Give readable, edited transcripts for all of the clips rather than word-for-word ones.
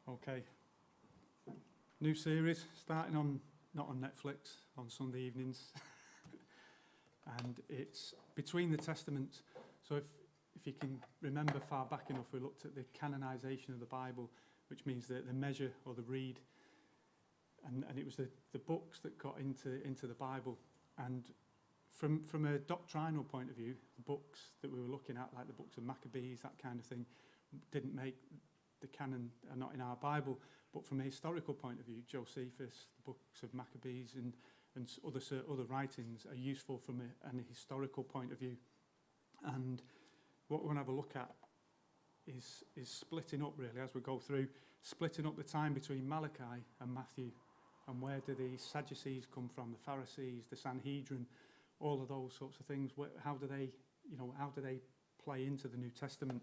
Okay. New series starting on, not on Netflix, on Sunday evenings. And it's Between the Testaments. So if you can remember far back enough, we looked at the canonization of the Bible, which means the measure or the read. And it was the books that got into the Bible. And from a doctrinal point of view, the books that we were looking at, like the books of Maccabees, that kind of thing, didn't make the canon, are not in our Bible. But from a historical point of view, Josephus, the books of Maccabees and other writings are useful from an historical point of view. And what we're going to have a look at is splitting up, really, as we go through, splitting up the time between Malachi and Matthew. And where do the Sadducees come from, the Pharisees, the Sanhedrin, all of those sorts of things? How do they play into the New Testament?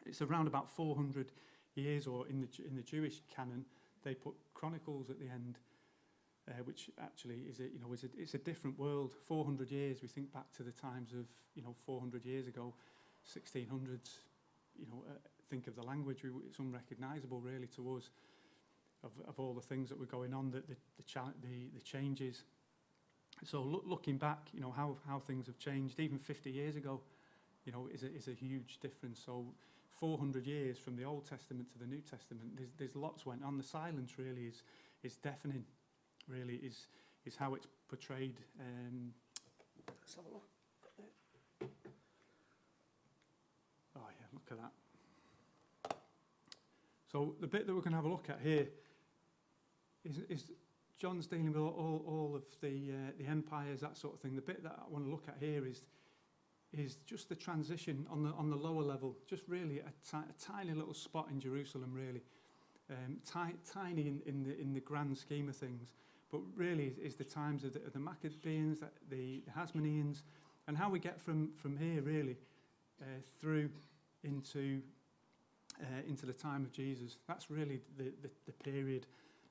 It's around about 400 years, or in the Jewish canon, they put Chronicles at the end, which actually is a different world. 400 years. We think back to the times of 400 years ago, 1600s. Think of the language; it's unrecognisable really to us. Of all the things that were going on, the changes. So looking back, how things have changed, even 50 years ago, is a huge difference. So 400 years from the Old Testament to the New Testament, there's lots went on. The silence really is deafening. Really is how it's portrayed. Let's have a look. Oh yeah, look at that. So the bit that we're going to have a look at here is John's dealing with all of the empires, that sort of thing. The bit that I want to look at here is just the transition on the lower level, just really a tiny little spot in Jerusalem, really, tiny in the grand scheme of things, but really is the times of the Maccabees, the Hasmoneans, and how we get from here really through into the time of Jesus. That's really the period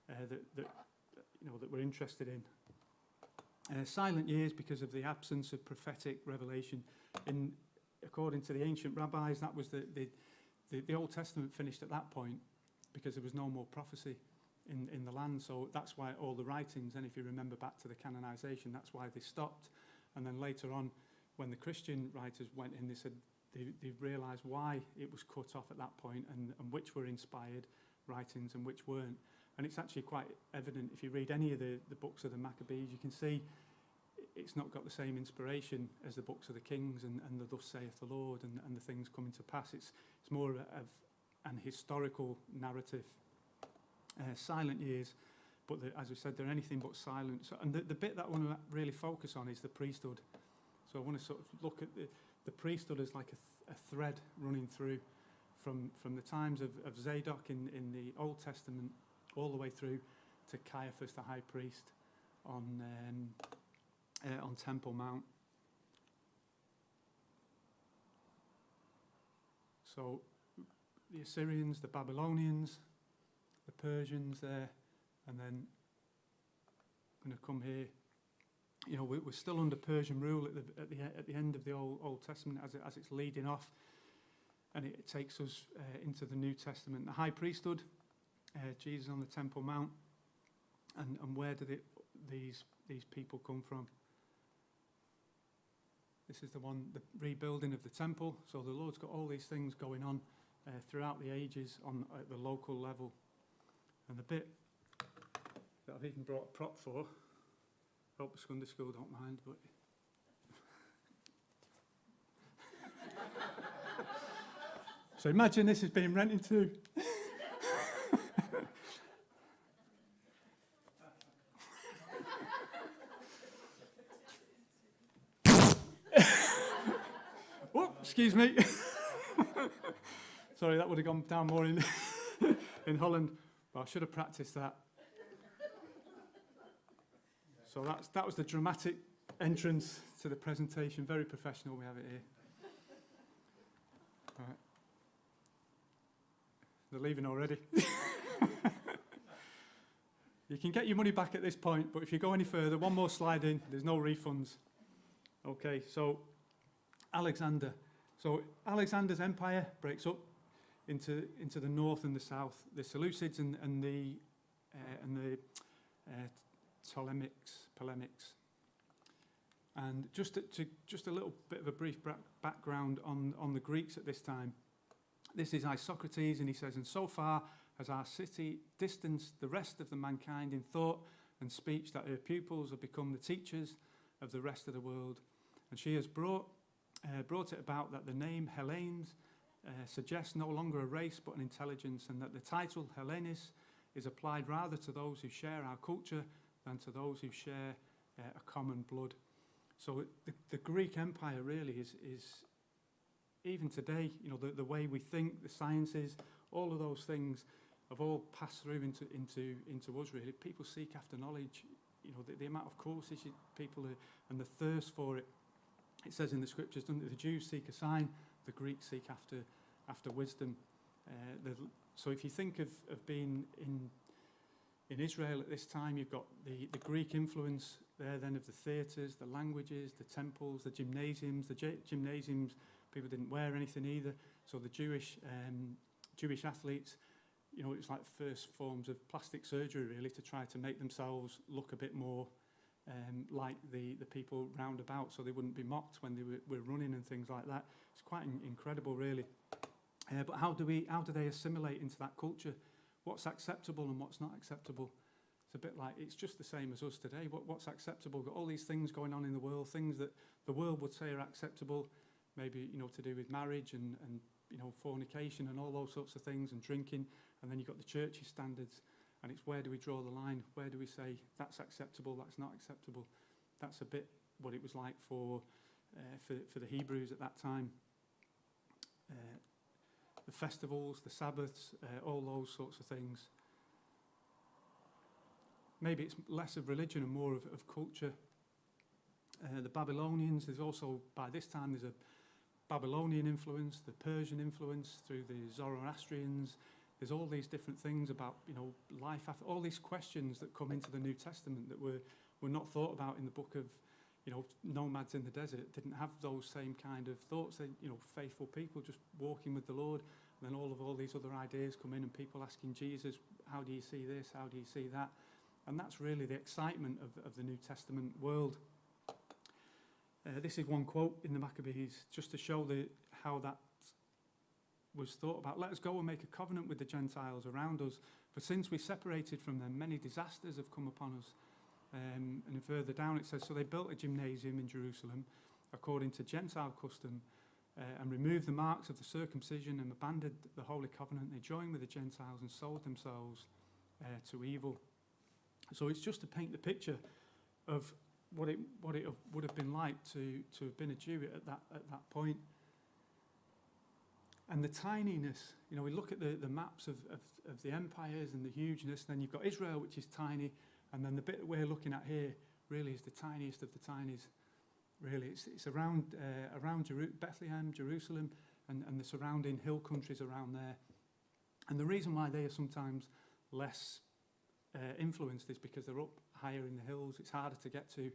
that we're interested in. Silent years because of the absence of prophetic revelation. According to the ancient rabbis, that was the Old Testament finished at that point because there was no more prophecy in the land. So that's why all the writings, and if you remember back to the canonization, that's why they stopped. And then later on, when the Christian writers went in, they said they realised why it was cut off at that point and which were inspired writings and which weren't. And it's actually quite evident if you read any of the books of the Maccabees, you can see it's not got the same inspiration as the books of the Kings and the Thus saith the Lord and the things coming to pass. It's more of an historical narrative. Silent years, but as we said, they're anything but silent. So, and the bit that I want to really focus on is the priesthood. So I want to sort of look at the priesthood as like a thread running through from the times of Zadok in the Old Testament all the way through to Caiaphas, the high priest, on Temple Mount. So the Assyrians, the Babylonians, the Persians there, and then I'm going to come here. We're still under Persian rule at the end of the Old Testament as it's leading off, and it takes us into the New Testament. The high priesthood, Jesus on the Temple Mount, and where do these people come from? This is the rebuilding of the temple. So the Lord's got all these things going on throughout the ages at the local level. And the bit that I've even brought a prop for, hope the Sunday school don't mind, but so imagine this is being rented to. Oh, excuse me. Sorry, that would have gone down more in Holland. Well, I should have practiced that. So that was the dramatic entrance to the presentation. Very professional, we have it here. All right. They're leaving already. You can get your money back at this point, but if you go any further, one more slide in, there's no refunds. Okay, so Alexander. So Alexander's empire breaks up into the north and the south, the Seleucids and the polemics. And just a little bit of a brief background on the Greeks at this time. This is Isocrates, and he says, "And so far has our city distanced the rest of the mankind in thought and speech that her pupils have become the teachers of the rest of the world. And she has brought it about that the name Hellenes suggests no longer a race but an intelligence, and that the title Hellenes is applied rather to those who share our culture than to those who share a common blood." So the Greek Empire really is even today, the way we think, the sciences, all of those things have all passed through into us really. People seek after knowledge, the amount of courses people are, and the thirst for it. It says in the scriptures, doesn't it? The Jews seek a sign, the Greeks seek after wisdom. So if you think of being in Israel at this time, you've got the Greek influence there then of the theatres, the languages, the temples, the gymnasiums. The gymnasiums, people didn't wear anything either. So the Jewish athletes, it was like first forms of plastic surgery really, to try to make themselves look a bit more like the people round about, so they wouldn't be mocked when they were running and things like that. It's quite incredible really. But how do they assimilate into that culture? What's acceptable and what's not acceptable? It's a bit like, it's just the same as us today. What's acceptable? Got all these things going on in the world, things that the world would say are acceptable, maybe, to do with marriage and fornication and all those sorts of things, and drinking. And then you've got the church's standards, and it's where do we draw the line? Where do we say that's acceptable, that's not acceptable? That's a bit what it was like for the Hebrews at that time. The festivals, the Sabbaths, all those sorts of things. Maybe it's less of religion and more of culture. The Babylonians, there's also, by this time, there's a Babylonian influence, the Persian influence through the Zoroastrians. There's all these different things about, life after, all these questions that come into the New Testament that were not thought about in the book of, nomads in the desert. Didn't have those same kind of thoughts. They, faithful people just walking with the Lord. And then all these other ideas come in, and people asking Jesus, how do you see this? How do you see that? And that's really the excitement of the New Testament world. This is one quote in the Maccabees, just to show how that was thought about. "Let us go and make a covenant with the Gentiles around us, for since we separated from them, many disasters have come upon us." And further down it says, "So they built a gymnasium in Jerusalem according to Gentile custom, and removed the marks of the circumcision and abandoned the Holy Covenant. They joined with the Gentiles and sold themselves to evil." So it's just to paint the picture of what it would have been like to have been a Jew at that point. And the tininess, we look at the maps of the empires and the hugeness, and then you've got Israel, which is tiny, and then the bit that we're looking at here really is the tiniest of the tinies. Really, it's around Bethlehem, Jerusalem, and the surrounding hill countries around there. And the reason why they are sometimes less influenced is because they're up higher in the hills. It's harder to get to,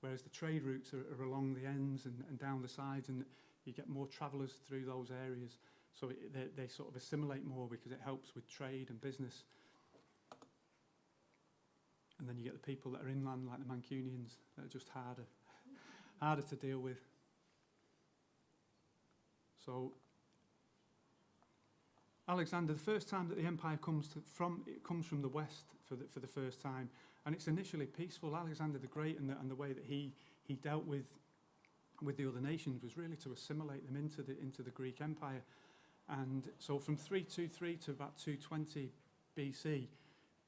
whereas the trade routes are along the ends and down the sides, and you get more travellers through those areas. So they sort of assimilate more because it helps with trade and business. And then you get the people that are inland, like the Mancunians, that are just harder to deal with. So Alexander, the first time that the empire comes from the west for the first time, and it's initially peaceful. Alexander the Great and the way that he dealt with the other nations was really to assimilate them into the Greek Empire. And so from 323 to about 220 BC,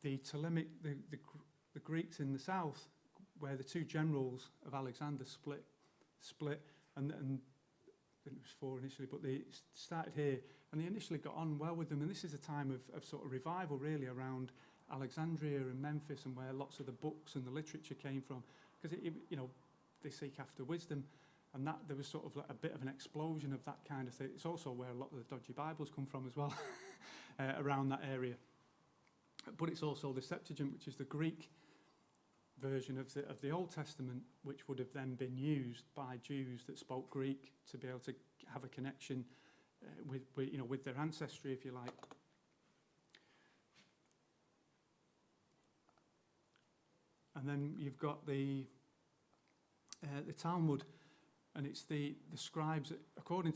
the Greeks in the south, where the two generals of Alexander split, and I think it was 4 initially, but they started here, and they initially got on well with them. And this is a time of sort of revival, really, around Alexandria and Memphis, and where lots of the books and the literature came from, because they seek after wisdom, and that there was sort of like a bit of an explosion of that kind of thing. It's also where a lot of the dodgy Bibles come from as well, around that area. But it's also the Septuagint, which is the Greek version of the Old Testament, which would have then been used by Jews that spoke Greek to be able to have a connection with their ancestry, if you like. And then you've got the Talmud, and it's the scribes, according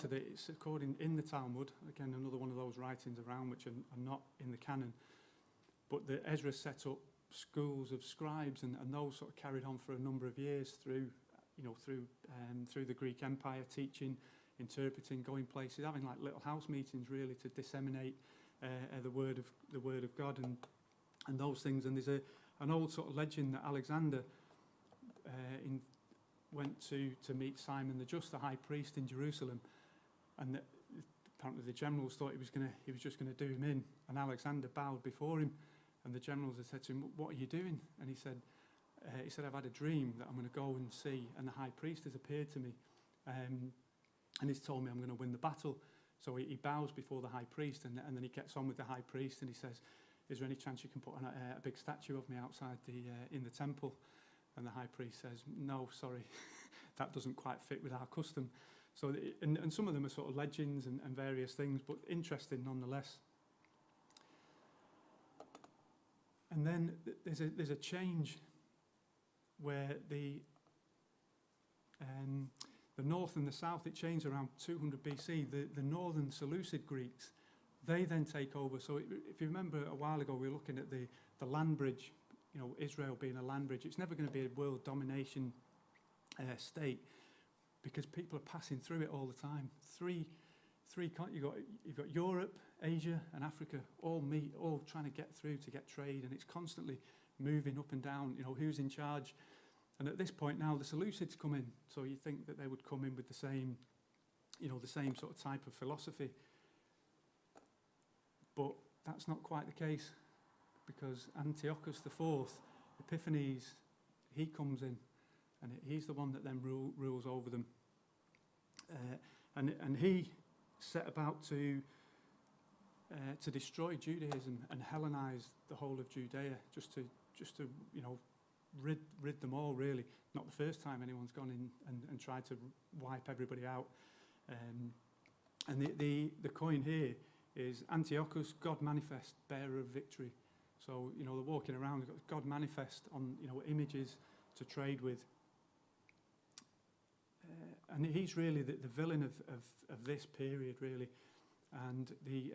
in the Talmud, again, another one of those writings around which are not in the canon, but the Ezra set up schools of scribes, and those sort of carried on for a number of years through the Greek Empire, teaching, interpreting, going places, having like little house meetings really to disseminate the word of God and those things. And there's an old sort of legend that Alexander went to meet Simon the Just, the high priest in Jerusalem, and apparently the generals thought he was just going to do him in, and Alexander bowed before him, and the generals had said to him, "What are you doing?" And he said, "I've had a dream that I'm going to go and see, and the high priest has appeared to me, and he's told me I'm going to win the battle." So he bows before the high priest, and then he gets on with the high priest, and he says, "Is there any chance you can put a big statue of me outside in the temple?" And the high priest says, "No, sorry, that doesn't quite fit with our custom." So, and some of them are sort of legends and various things, but interesting nonetheless. And then there's a change where the north and the south, it changed around 200 BC. The northern Seleucid Greeks, they then take over. So if you remember a while ago, we were looking at the land bridge, Israel being a land bridge. It's never going to be a world domination state, because people are passing through it all the time. You've got Europe, Asia, and Africa all trying to get through to get trade, and it's constantly moving up and down. Who's in charge? And at this point now, the Seleucids come in, so you think that they would come in with the same sort of type of philosophy, but that's not quite the case, because Antiochus IV, Epiphanes, he comes in, and he's the one that then rules over them, and he set about to destroy Judaism and Hellenize the whole of Judea, just to rid them all, really. Not the first time anyone's gone in and tried to wipe everybody out. And the coin here is Antiochus, God manifest, bearer of victory. So, they're walking around, they've got God manifest on, images to trade with. And he's really the villain of this period, really. And the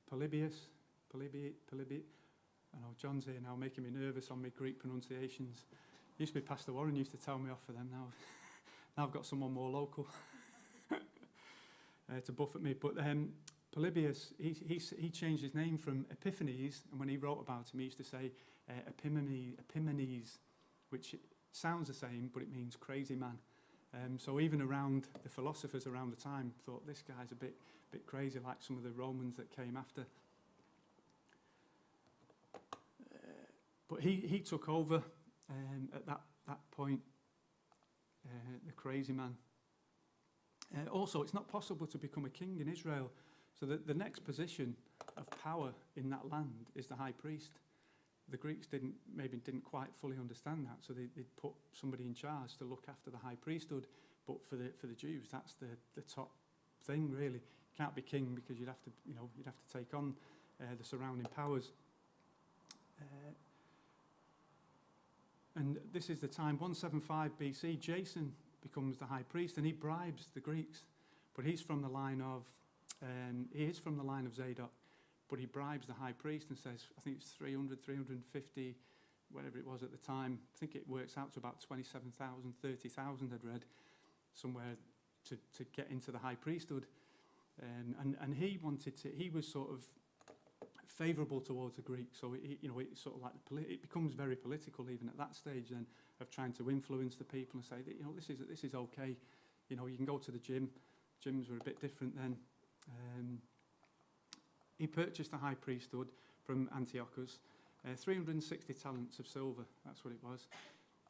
Polybius, I know John's here now making me nervous on my Greek pronunciations. Used to be Pastor Warren used to tell me off for them. Now I've got someone more local to buff at me. But Polybius, he changed his name from Epiphanes, and when he wrote about him, he used to say Epimanes, which sounds the same, but it means crazy man. So even around the philosophers around the time thought this guy's a bit crazy, like some of the Romans that came after. But he took over at that point, the crazy man. Also, it's not possible to become a king in Israel. So the next position of power in that land is the high priest. The Greeks didn't quite fully understand that, so they'd put somebody in charge to look after the high priesthood. But for the Jews, that's the top thing, really. You can't be king, because you'd have to take on the surrounding powers. And this is the time, 175 BC, Jason becomes the high priest, and he bribes the Greeks. But he's from the line of Zadok, but he bribes the high priest and says, I think it's 350, whatever it was at the time. I think it works out to about 27,000, 30,000 I'd read somewhere to get into the high priesthood. And he was sort of favourable towards the Greeks, so it's sort of like it becomes very political even at that stage then, of trying to influence the people and say that this is okay. You can go to the gym. Gyms were a bit different then. He purchased the high priesthood from Antiochus, 360 talents of silver, that's what it was.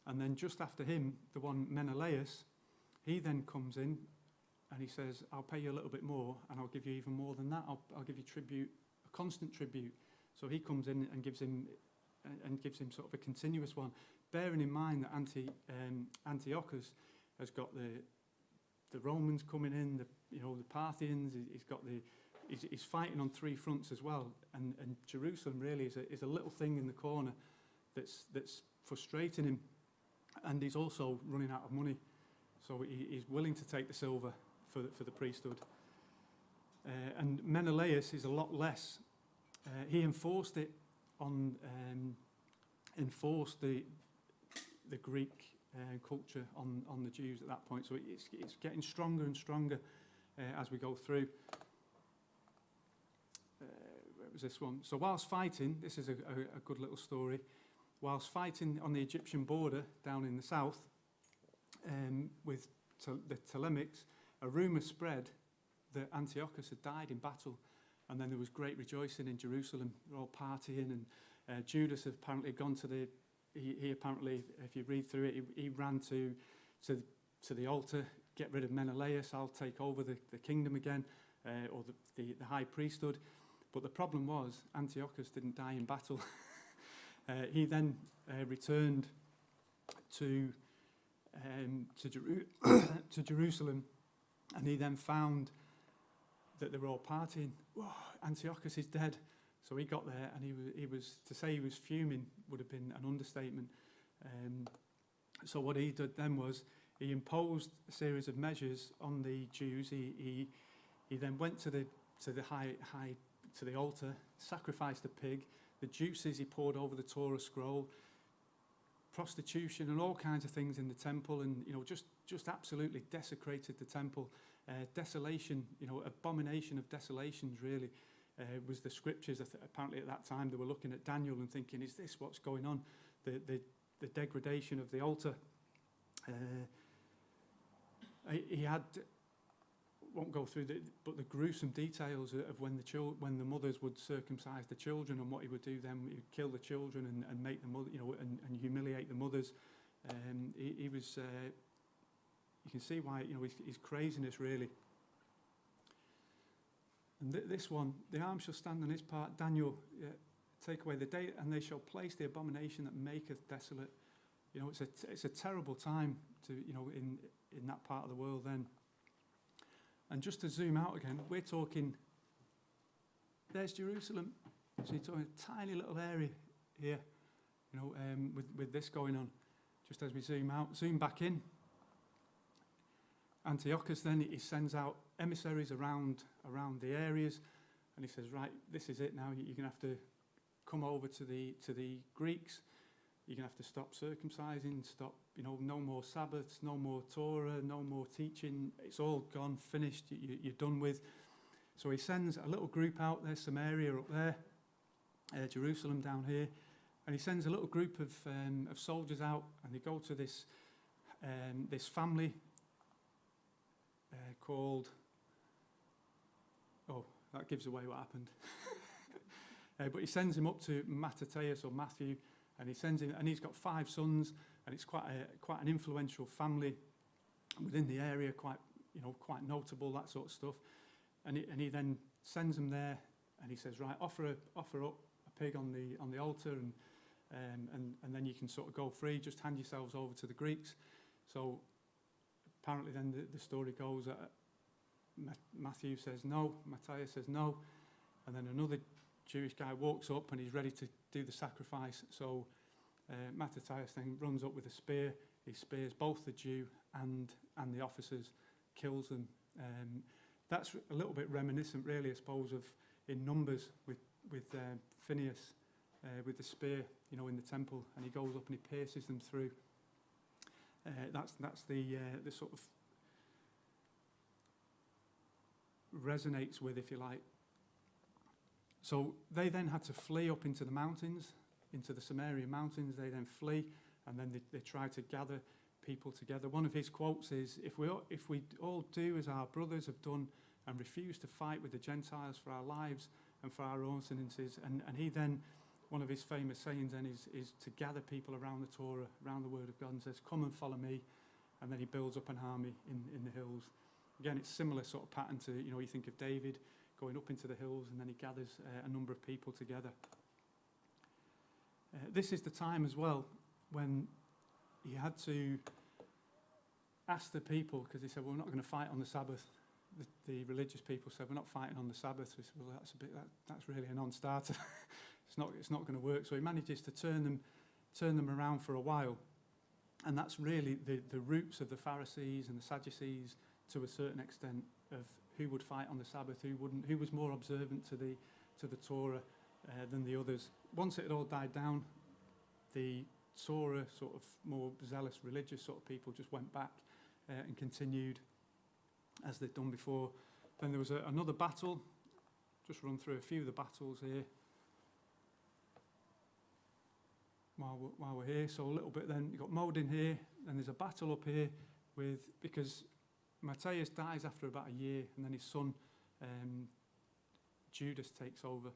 And then just after him, the one Menelaus, he then comes in and he says, I'll pay you a little bit more, and I'll give you even more than that. I'll give you tribute, a constant tribute. So he comes in and gives him sort of a continuous one, bearing in mind that Antiochus has got the Romans coming in, the Parthians. He's fighting on three fronts as well. And Jerusalem really is a little thing in the corner that's frustrating him. And he's also running out of money. So he's willing to take the silver for the priesthood. And Menelaus is a lot less. He enforced the Greek culture on the Jews at that point. So it's getting stronger and stronger as we go through. Where was this one? So whilst fighting, this is a good little story. Whilst fighting on the Egyptian border down in the south with the Ptolemies, a rumour spread that Antiochus had died in battle, and then there was great rejoicing in Jerusalem. They're all partying, and Judas had apparently gone to the. He apparently, if you read through it, he ran to the altar, get rid of Menelaus. I'll take over the kingdom again, or the high priesthood. But the problem was Antiochus didn't die in battle. He then returned to Jerusalem, and he then found that they were all partying. Whoa, Antiochus is dead. So he got there, and he was to say he was fuming would have been an understatement. So what he did then was he imposed a series of measures on the Jews. He then went to the altar, sacrificed a pig. The juices he poured over the Torah scroll, prostitution and all kinds of things in the temple, and just absolutely desecrated the temple. Desolation, abomination of desolations really was the scriptures. Apparently at that time they were looking at Daniel and thinking, is this what's going on? The degradation of the altar. He had, won't go through but the gruesome details of when the mothers would circumcise the children, and what he would do then. He would kill the children and make the mother, and humiliate the mothers. He was. You can see why his craziness really. And this one, the arm shall stand on his part. Daniel, take away the day, and they shall place the abomination that maketh desolate. It's a terrible time to in that part of the world then. And just to zoom out again, we're talking. There's Jerusalem. So you're talking a tiny little area here, with this going on. Just as we zoom back in. Antiochus then he sends out emissaries around the areas, and he says, right, this is it now. You're going to have to come over to the Greeks. You're going to have to stop circumcising, stop, no more Sabbaths, no more Torah, no more teaching. It's all gone, finished, you're done with. So he sends a little group out there, Samaria up there, Jerusalem down here, and he sends a little group of soldiers out, and they go to this family called, that gives away what happened. But he sends him up to Mattathias or Matthew, and he sends him, and he's got 5 sons, and it's quite an influential family within the area, quite notable, that sort of stuff. And he then sends them there, and he says, right, offer up a pig on the altar, and then you can sort of go free. Just hand yourselves over to the Greeks. So apparently, then the story goes that Matthew says no, Matthias says no, and then another Jewish guy walks up and he's ready to do the sacrifice. So Matthias then runs up with a spear. He spears both the Jew and the officers, kills them. That's a little bit reminiscent, really, I suppose, of in Numbers with Phineas with the spear, in the temple, and he goes up and he pierces them through. That's the sort of resonates with, if you like. So they then had to flee up into the mountains, into the Samaria mountains. They then flee, and then they try to gather people together. One of his quotes is, if we all do as our brothers have done and refuse to fight with the Gentiles for our lives and for our ordinances, and he then, one of his famous sayings then is to gather people around the Torah, around the Word of God, and says, come and follow me, and then he builds up an army in the hills. Again, it's similar sort of pattern to, you think of David going up into the hills, and then he gathers a number of people together. This is the time as well when he had to ask the people, because he said, well, we're not going to fight on the Sabbath. the religious people said, we're not fighting on the Sabbath. We said, well, that's really a non-starter. It's not going to work. So he manages to turn them around for a while. And that's really the roots of the Pharisees and the Sadducees, to a certain extent, of who would fight on the Sabbath, who wouldn't, who was more observant to the Torah than the others. Once it had all died down, the Torah sort of more zealous religious sort of people just went back and continued as they'd done before. Then there was another battle. Just run through a few of the battles here while we're here. So a little bit then, you've got Modin here, and there's a battle up here because Matthias dies after about a year, and then his son Judas takes over.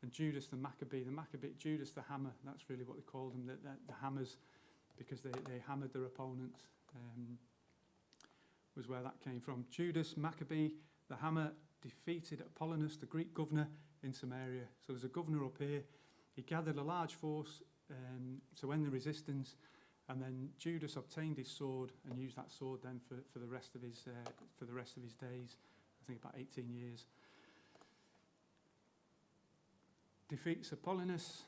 And Judas the Maccabee, Judas the Hammer, that's really what they called them, the hammers, because they hammered their opponents, was where that came from. Judas Maccabee, the Hammer, defeated Apollonius, the Greek governor, in Samaria. So there's a governor up here. He gathered a large force to end the resistance, and then Judas obtained his sword and used that sword then for the rest of his days. I think about 18 years. Defeats Apollonius,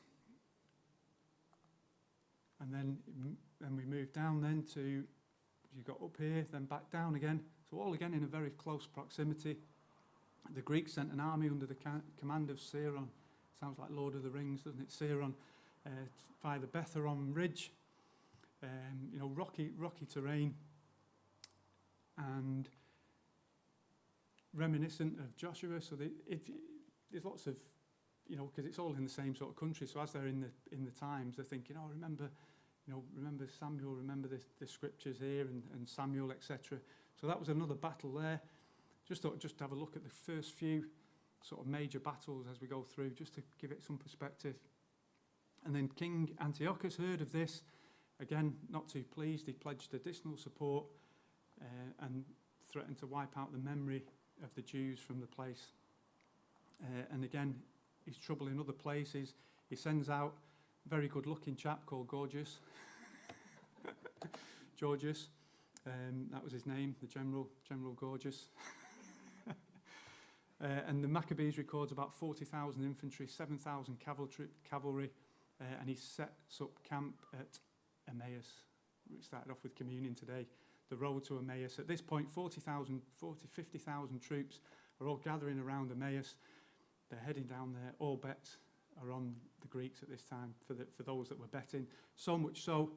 and then we move down then to, you got up here, then back down again. So all again in a very close proximity. The Greeks sent an army under the command of Seiron. Sounds like Lord of the Rings, doesn't it? Seiron, via the Betharon Ridge. Rocky terrain, and reminiscent of Joshua. So there's lots of, because it's all in the same sort of country. So as they're in the times, they're thinking, remember Samuel, remember the scriptures here, and Samuel, etc. So that was another battle there. Just thought just to have a look at the first few sort of major battles as we go through, just to give it some perspective. And then King Antiochus heard of this. Again, not too pleased. He pledged additional support and threatened to wipe out the memory of the Jews from the place. And again, his trouble in other places. He sends out a very good-looking chap called Gorgias. Georgius. That was his name, the General Gorgias. And the Maccabees records about 40,000 infantry, 7,000 cavalry, and he sets up camp at Emmaus. We started off with communion today, the road to Emmaus. At this point, 50,000 troops are all gathering around Emmaus. They're heading down there. All bets are on the Greeks at this time, for those that were betting. So much so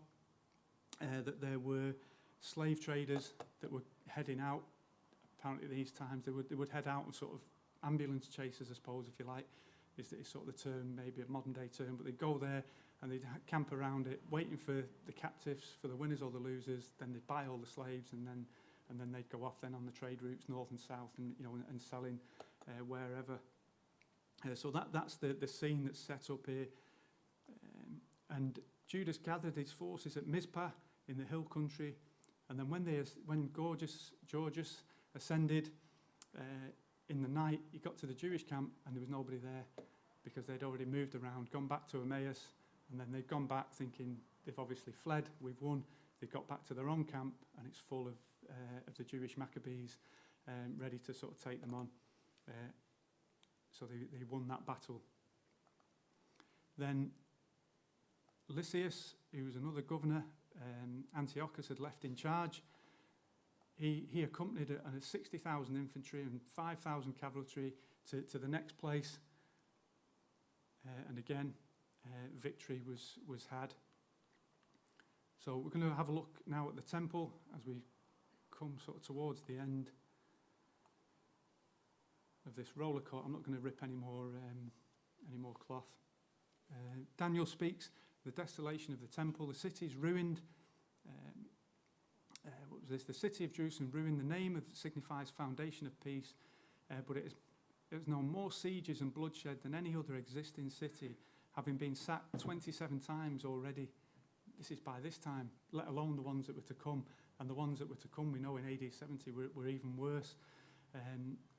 that there were slave traders that were heading out. Apparently, these times they would head out and sort of ambulance chasers, I suppose, if you like, is sort of the term, maybe a modern day term. But they'd go there and they'd camp around it, waiting for the captives, for the winners or the losers. Then they'd buy all the slaves, and then they'd go off then on the trade routes north and south, and and selling wherever. So that's the scene that's set up here. And Judas gathered his forces at Mizpah in the hill country, and then when Georgius ascended in the night, he got to the Jewish camp, and there was nobody there, because they'd already moved around, gone back to Emmaus, and then they'd gone back thinking they've obviously fled, we've won. They got back to their own camp, and it's full of the Jewish Maccabees ready to sort of take them on. So they won that battle. Then Lysias, who was another governor, Antiochus had left in charge. He accompanied a 60,000 infantry and 5,000 cavalry to the next place. And again, victory was had. So we're going to have a look now at the temple as we come sort of towards the end of this roller coaster. I'm not going to rip any more cloth. Daniel speaks the desolation of the temple. The city is ruined. What was this? The city of Jerusalem ruined. The name signifies foundation of peace, but it has known more sieges and bloodshed than any other existing city, having been sacked 27 times already. This is by this time, let alone the ones that were to come. And the ones that were to come, we know in AD 70 were even worse.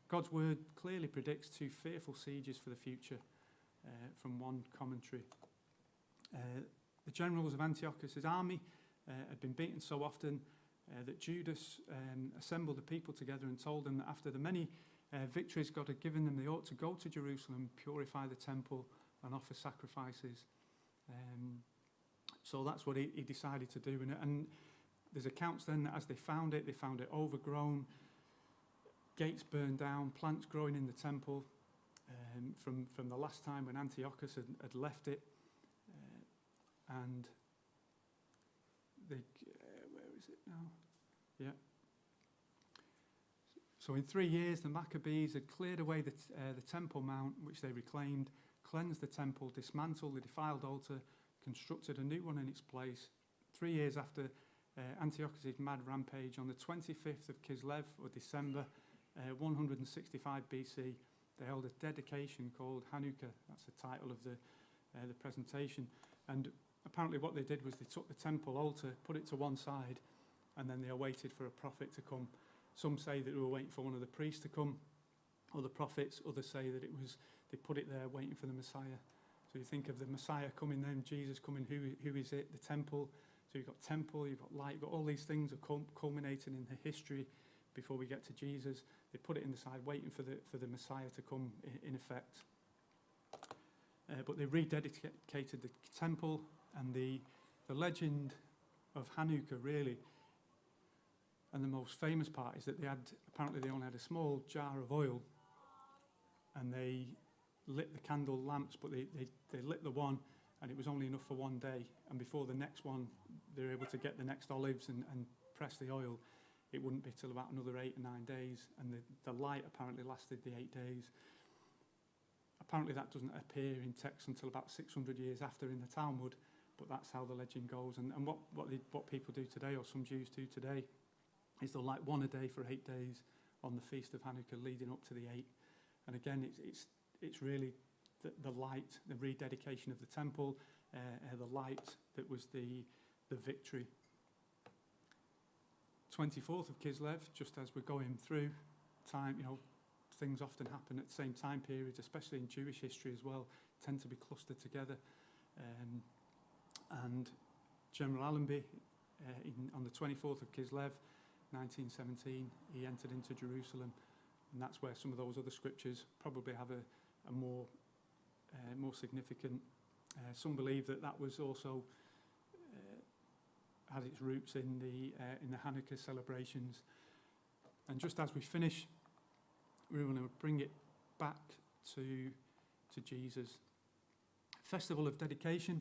God's word clearly predicts two fearful sieges for the future from one commentary. The generals of Antiochus' army had been beaten so often that Judas assembled the people together and told them that after the many victories God had given them, they ought to go to Jerusalem, purify the temple, and offer sacrifices. So that's what he decided to do. And there's accounts then that as they found it overgrown, gates burned down, plants growing in the temple from the last time when Antiochus had left it. And where is it now? Yeah. So in 3 years, the Maccabees had cleared away the Temple Mount, which they reclaimed, cleansed the temple, dismantled the defiled altar, constructed a new one in its place. 3 years after Antiochus' mad rampage, on the 25th of Kislev, or December 165 BC, they held a dedication called Hanukkah. That's the title of the presentation. And apparently what they did was they took the temple altar, put it to one side, and then they awaited for a prophet to come. Some say that they were waiting for one of the priests to come, or the prophets. Others say that they put it there waiting for the Messiah. So you think of the Messiah coming then, Jesus coming, who is it? The temple. So you've got temple, you've got light, you've got all these things are culminating in the history before we get to Jesus. They put it in the side waiting for the Messiah to come in effect. But they rededicated the temple, and the legend of Hanukkah really, and the most famous part is that apparently they only had a small jar of oil, and they lit the candle lamps, but they lit the one, and it was only enough for one day. And before the next one, they were able to get the next olives and press the oil. It wouldn't be till about another 8 or 9 days, and the light apparently lasted the 8 days. Apparently that doesn't appear in text until about 600 years after in the Talmud, but that's how the legend goes. And what people do today, or some Jews do today, is they'll light one a day for 8 days on the Feast of Hanukkah leading up to the 8th. And again, it's really the light, the rededication of the temple, the light that was the victory. 24th of Kislev, just as we're going through time, things often happen at the same time periods, especially in Jewish history as well, tend to be clustered together. And General Allenby, on the 24th of Kislev, 1917, he entered into Jerusalem, and that's where some of those other scriptures probably have a more significant. Some believe that was also had its roots in the Hanukkah celebrations. And just as we finish, we're going to bring it back to Jesus. Festival of Dedication.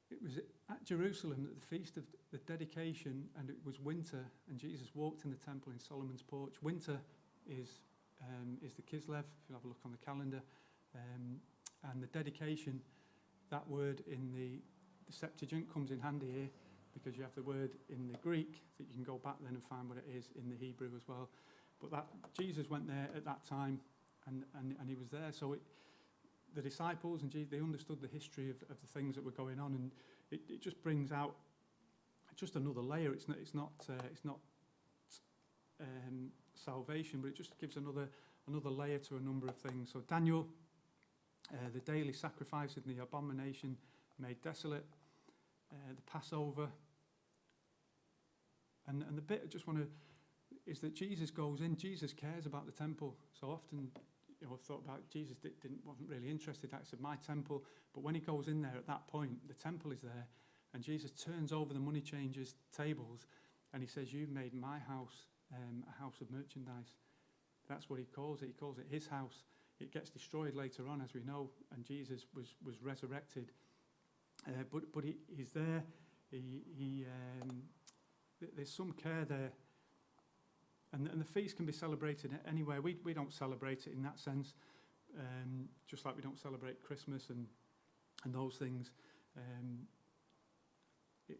It was at Jerusalem that the feast of the dedication, and it was winter, and Jesus walked in the temple in Solomon's porch. Winter is the Kislev, if you have a look on the calendar. And the dedication, that word in the Septuagint comes in handy here, because you have the word in the Greek that you can go back then and find what it is in the Hebrew as well. But that Jesus went there at that time, and he was there. So the disciples and Jesus, they understood the history of the things that were going on, and it just brings out just another layer. It's not salvation, but it just gives another layer to a number of things. So Daniel, the daily sacrifice and the abomination made desolate, the Passover, and the bit I just want to is that Jesus goes in. Jesus cares about the temple. So often, I've thought about Jesus wasn't really interested. That said, my temple. But when he goes in there at that point, the temple is there, and Jesus turns over the money changers' tables, and he says, "You've made my house a house of merchandise." That's what he calls it. He calls it his house. It gets destroyed later on, as we know, and Jesus was resurrected. But he's there. There's some care there. And the feast can be celebrated anywhere. We don't celebrate it in that sense, just like we don't celebrate Christmas and those things.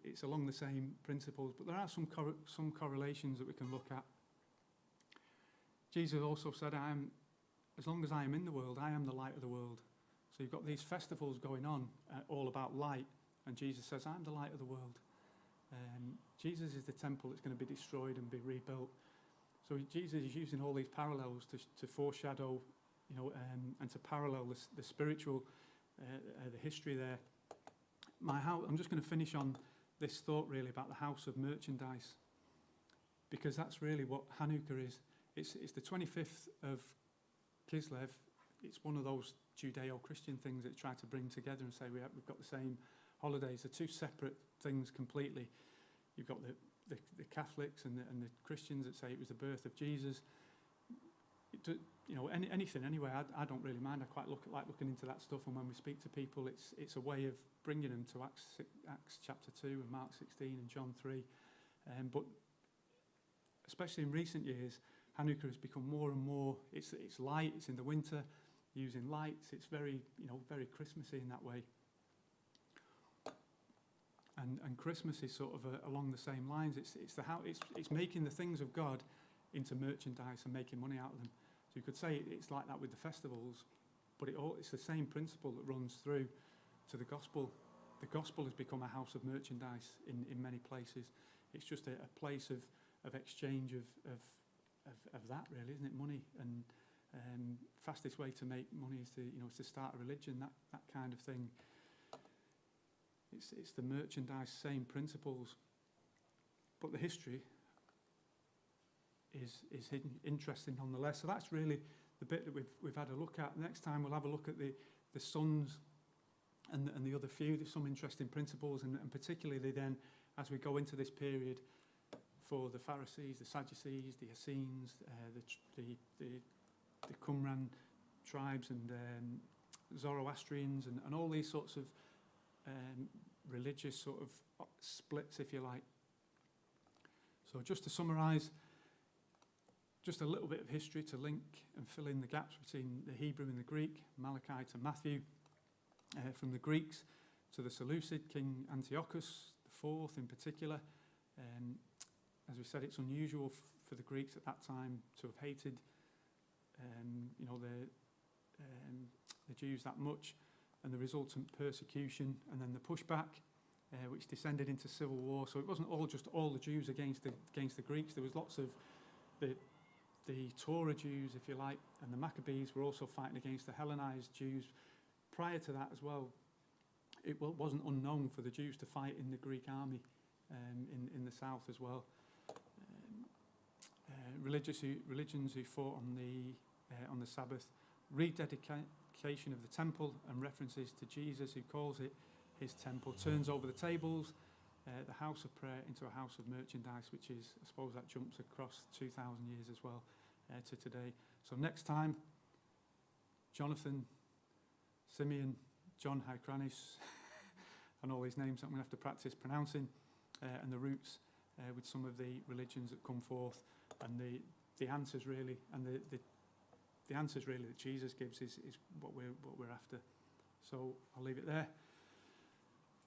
It's along the same principles, but there are some correlations that we can look at. Jesus also said, as long as I am in the world, I am the light of the world. So you've got these festivals going on, all about light, and Jesus says, I'm the light of the world. Jesus is the temple that's going to be destroyed and be rebuilt. So Jesus is using all these parallels to foreshadow, and to parallel the spiritual, the history there. My house. I'm just going to finish on this thought really about the house of merchandise, because that's really what Hanukkah is. It's the 25th of Kislev. It's one of those Judeo-Christian things that try to bring together and say we've got the same holidays. They're two separate things completely. You've got the Catholics and the Christians that say it was the birth of Jesus. Anything anyway. I don't really mind. I quite like looking into that stuff. And when we speak to people, it's a way of bringing them to Acts chapter 2 and Mark 16 and John 3. But especially in recent years, Hanukkah has become more and more. It's light. It's in the winter, using lights. It's very very Christmassy in that way. And Christmas is sort of along the same lines. It's making the things of God into merchandise and making money out of them. So you could say it's like that with the festivals, but it's the same principle that runs through to the gospel. The gospel has become a house of merchandise in many places. It's just a place of exchange of that, really, isn't it? Money. And fastest way to make money is to start a religion, that kind of thing. It's the merchandise, same principles, but the history is interesting nonetheless. So that's really the bit that we've had a look at. Next time we'll have a look at the sons and the other few. There's some interesting principles, and particularly then as we go into this period for the Pharisees, the Sadducees, the Essenes, the Qumran tribes, and Zoroastrians, and all these sorts of religious sort of splits, if you like. So just to summarise, just a little bit of history to link and fill in the gaps between the Hebrew and the Greek, Malachi to Matthew, from the Greeks to the Seleucid King Antiochus IV in particular. As we said, it's unusual for the Greeks at that time to have hated the Jews that much, and the resultant persecution, and then the pushback, which descended into civil war. So it wasn't all the Jews against the Greeks. There was lots of the Torah Jews, if you like, and the Maccabees were also fighting against the Hellenized Jews. Prior to that as well, it wasn't unknown for the Jews to fight in the Greek army in the south as well. Religions who fought on the Sabbath, rededication of the temple, and references to Jesus, who calls it his temple, turns over the tables, the house of prayer into a house of merchandise, which is, I suppose that jumps across 2,000 years as well to today. So next time, Jonathan, Simeon, John Hyrcanus, and all these names that I'm going to have to practice pronouncing, and the roots with some of the religions that come forth, and the answers really, and the answers really that Jesus gives is what we're after. So I'll leave it there.